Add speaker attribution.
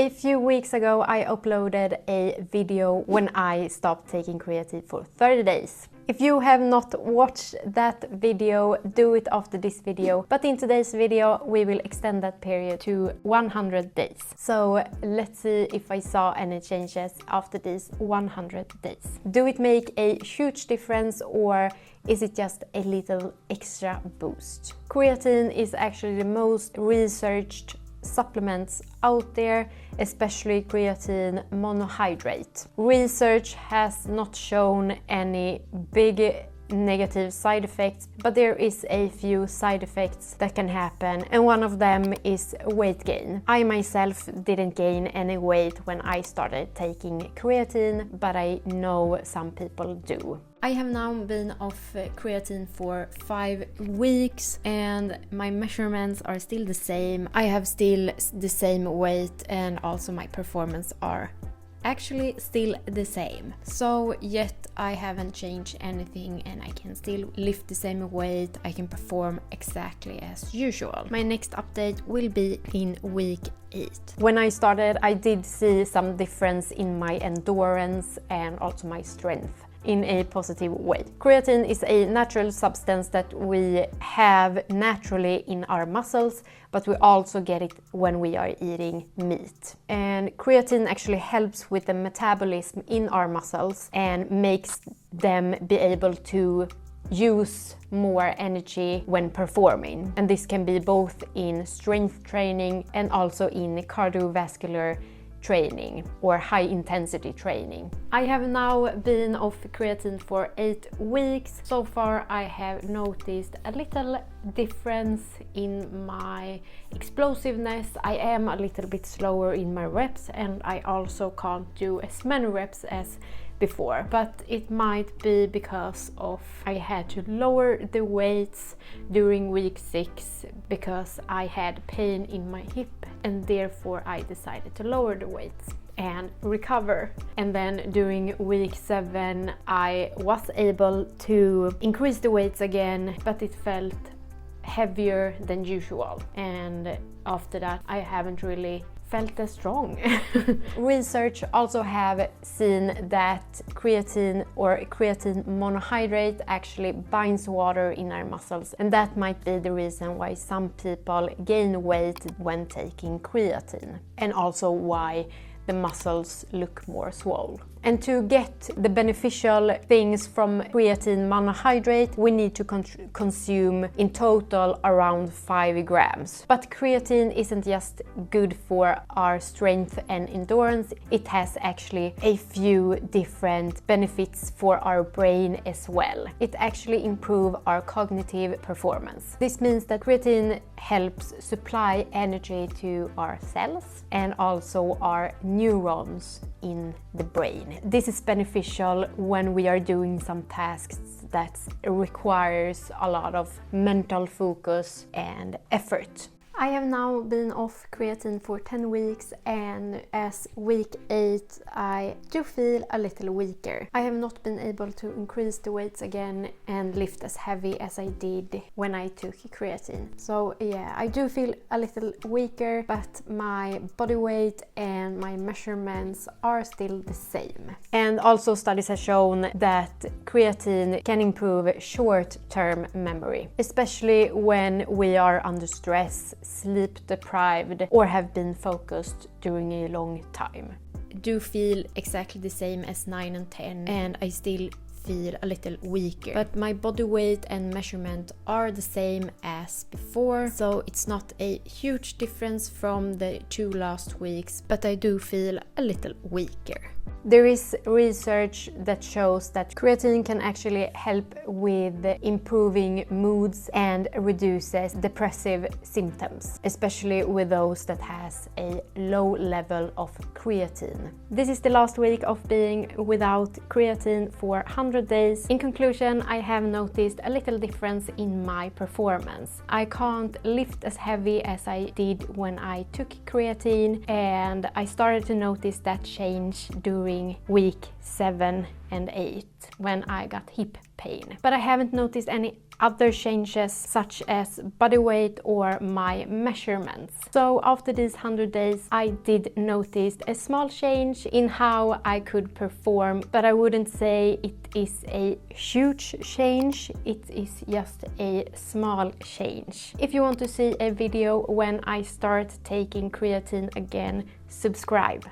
Speaker 1: A few weeks ago I uploaded a video when I stopped taking creatine for 30 days. If you have not watched that video, do it after this video. But in today's video we will extend that period to 100 days. So let's see if I saw any changes after these 100 days. Do it make a huge difference, or is it just a little extra boost? Creatine is actually the most researched supplements out there, especially creatine monohydrate. Research has not shown any big negative side effects, but there is a few side effects that can happen, and one of them is weight gain. I myself didn't gain any weight when I started taking creatine, but I know some people do. I have now been off creatine for 5 weeks and my measurements are still the same. I have still the same weight and also my performance are actually still the same. So yet I haven't changed anything and I can still lift the same weight. I can perform exactly as usual. My next update will be in week 8. When I started, I did see some difference in my endurance and also my strength in a positive way. Creatine is a natural substance that we have naturally in our muscles, but we also get it when we are eating meat. And creatine actually helps with the metabolism in our muscles and makes them be able to use more energy when performing. And this can be both in strength training and also in cardiovascular training or high intensity training. I have now been off creatine for 8 weeks. So far I have noticed a little difference in my explosiveness. I am a little bit slower in my reps and I also can't do as many reps as before, but it might be because of I had to lower the weights during week 6 because I had pain in my hip, and therefore I decided to lower the weights and recover. And then during week 7 I was able to increase the weights again, but it felt heavier than usual, and after that I haven't really felt as strong. Research also have seen that creatine or creatine monohydrate actually binds water in our muscles, and that might be the reason why some people gain weight when taking creatine, and also why the muscles look more swole. And to get the beneficial things from creatine monohydrate, we need to consume in total around 5 grams. But creatine isn't just good for our strength and endurance, it has actually a few different benefits for our brain as well. It actually improves our cognitive performance. This means that creatine helps supply energy to our cells and also our neurons in the brain. This is beneficial when we are doing some tasks that requires a lot of mental focus and effort. I have now been off creatine for 10 weeks, and as week 8 I do feel a little weaker. I have not been able to increase the weights again and lift as heavy as I did when I took creatine. So yeah, I do feel a little weaker, but my body weight and my measurements are still the same. And also studies have shown that creatine can improve short-term memory, especially when we are under stress, sleep deprived, or have been focused during a long time. Do feel exactly the same as 9 and 10, and I still feel a little weaker, but my body weight and measurement are the same as before, so it's not a huge difference from the 2 last weeks, but I do feel a little weaker. There is research that shows that creatine can actually help with improving moods and reduces depressive symptoms, especially with those that has a low level of creatine. This is the last week of being without creatine for 100 days. In conclusion, I have noticed a little difference in my performance. I can't lift as heavy as I did when I took creatine, and I started to notice that change during week 7 and 8 when I got hip pain. But I haven't noticed any other changes such as body weight or my measurements. So after these 100 days I did notice a small change in how I could perform, but I wouldn't say it is a huge change, it is just a small change. If you want to see a video when I start taking creatine again, subscribe.